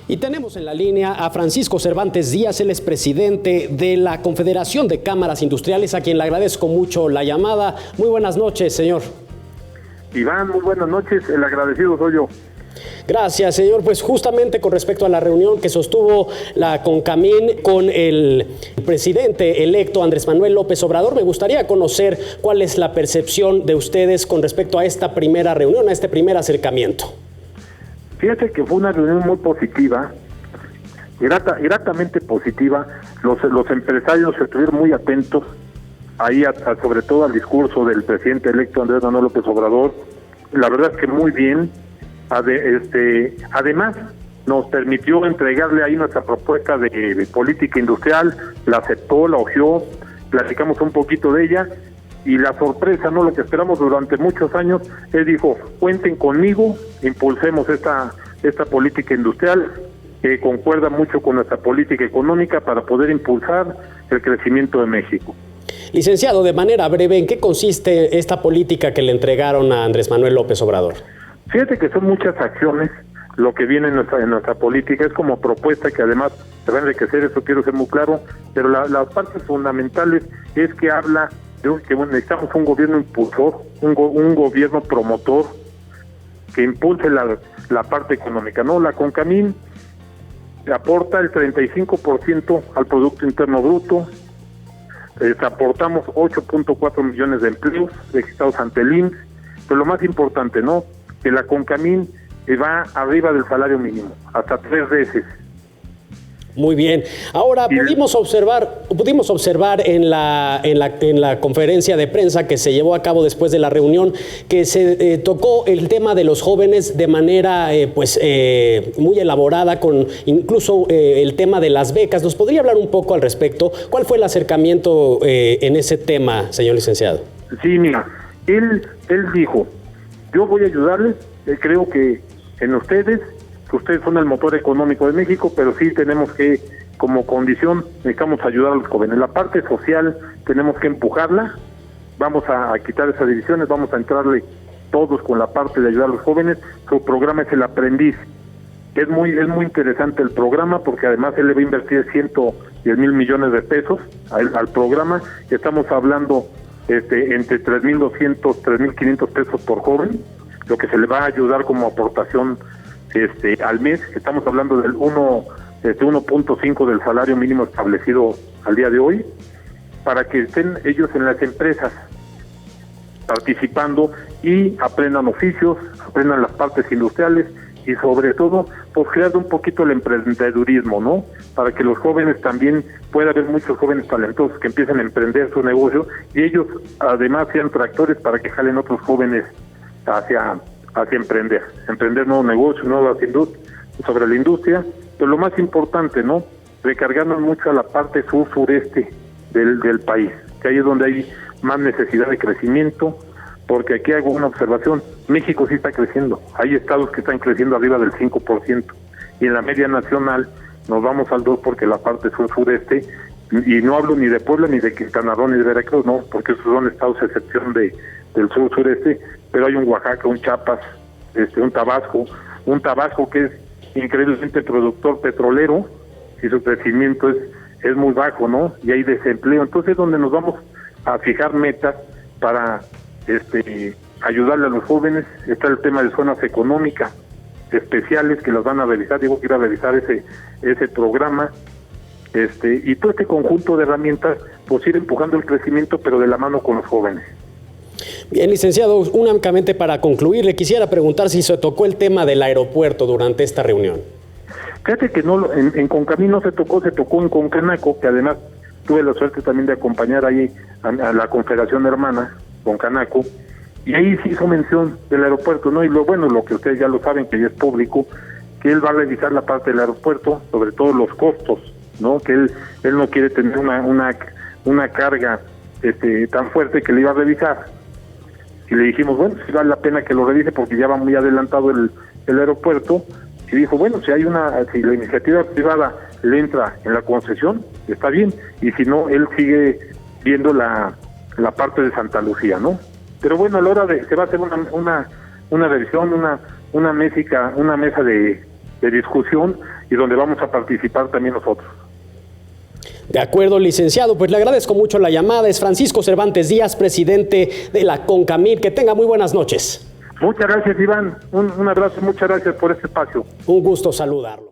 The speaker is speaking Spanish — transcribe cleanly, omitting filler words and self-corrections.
Y tenemos en la línea a Francisco Cervantes Díaz, él es presidente de la Confederación de Cámaras Industriales, a quien le agradezco mucho la llamada. Muy buenas noches, señor. Iván, muy buenas noches, el agradecido soy yo. Gracias, señor. Pues justamente con respecto a la reunión que sostuvo la CONCAMIN con el presidente electo Andrés Manuel López Obrador, me gustaría conocer cuál es la percepción de ustedes con respecto a esta primera reunión, a este primer acercamiento. Fíjate que fue una reunión muy positiva, gratamente positiva. Los empresarios estuvieron muy atentos ahí, sobre todo al discurso del presidente electo Andrés Manuel López Obrador. La verdad es que muy bien. Además, nos permitió entregarle ahí nuestra propuesta de política industrial, la aceptó, la hojeó, platicamos un poquito de ella, y la sorpresa, no lo que esperamos durante muchos años, él dijo, cuenten conmigo, impulsemos esta política industrial, que concuerda mucho con nuestra política económica para poder impulsar el crecimiento de México. Licenciado, de manera breve, ¿en qué consiste esta política que le entregaron a Andrés Manuel López Obrador? Fíjate que son muchas acciones lo que viene en nuestra política, es como propuesta que además se va a enriquecer, eso quiero ser muy claro, pero las partes fundamentales es que habla de que necesitamos un gobierno impulsor, un gobierno promotor que impulse la parte económica, ¿no? La CONCAMIN aporta el 35% al Producto Interno Bruto, aportamos 8.4 millones de empleos registrados ante el IMSS, pero lo más importante, ¿no?, que la CONCAMIN va arriba del salario mínimo, hasta 3 veces. Muy bien. Ahora pudimos observar en la conferencia de prensa que se llevó a cabo después de la reunión que se tocó el tema de los jóvenes de manera muy elaborada, con incluso el tema de las becas. ¿Nos podría hablar un poco al respecto? ¿Cuál fue el acercamiento en ese tema, señor licenciado? Sí, mira, él dijo, yo voy a ayudarles, creo que en ustedes son el motor económico de México, pero sí tenemos que, como condición, necesitamos ayudar a los jóvenes. La parte social tenemos que empujarla, vamos a quitar esas divisiones, vamos a entrarle todos con la parte de ayudar a los jóvenes. Su programa es el Aprendiz. Es muy interesante el programa, porque además él le va a invertir 110 mil millones de pesos al programa. Estamos hablando entre 3.200, 3.500 pesos por joven, lo que se le va a ayudar como aportación al mes. Estamos hablando del 1.5 del salario mínimo establecido al día de hoy, para que estén ellos en las empresas participando y aprendan oficios, aprendan las partes industriales y sobre todo, pues crear un poquito el emprendedurismo, ¿no? Para que los jóvenes también, pueda haber muchos jóvenes talentosos que empiecen a emprender su negocio y ellos además sean tractores para que jalen otros jóvenes hacia emprender nuevos negocios, nuevas industrias, sobre la industria, pero lo más importante, ¿no?, recargando mucho a la parte sur-sureste del país, que ahí es donde hay más necesidad de crecimiento, porque aquí hago una observación, México sí está creciendo, hay estados que están creciendo arriba del 5%, y en la media nacional nos vamos al 2% porque la parte sur-sureste, y no hablo ni de Puebla, ni de Quintana Roo, ni de Veracruz, no, porque esos son estados a excepción del sur-sureste, pero hay un Oaxaca, un Chiapas, un Tabasco que es increíblemente productor petrolero, y su crecimiento es muy bajo, ¿no? Y hay desempleo. Entonces es donde nos vamos a fijar metas para ayudarle a los jóvenes. Está el tema de zonas económicas especiales que las van a realizar, digo que ir a realizar ese programa, y todo este conjunto de herramientas, pues ir empujando el crecimiento, pero de la mano con los jóvenes. Bien, licenciado, únicamente para concluir, le quisiera preguntar si se tocó el tema del aeropuerto durante esta reunión. Fíjate que no, en CONCAMIN no se tocó en CONCANACO, que además tuve la suerte también de acompañar ahí a la Confederación Hermana, CONCANACO, y ahí se hizo mención del aeropuerto, ¿no? Y lo que ustedes ya lo saben, que ya es público, que él va a revisar la parte del aeropuerto, sobre todo los costos, ¿no? Que él no quiere tener una carga tan fuerte que le iba a revisar. Y le dijimos, bueno, si vale la pena que lo revise porque ya va muy adelantado el aeropuerto. Y dijo, bueno, si la iniciativa privada le entra en la concesión, está bien. Y si no, él sigue viendo la parte de Santa Lucía, ¿no? Pero bueno, a la hora se va a hacer una revisión, una mesa de discusión, y donde vamos a participar también nosotros. De acuerdo, licenciado, pues le agradezco mucho la llamada. Es Francisco Cervantes Díaz, presidente de la CONCAMIR. Que tenga muy buenas noches. Muchas gracias, Iván. Un abrazo, muchas gracias por este espacio. Un gusto saludarlo.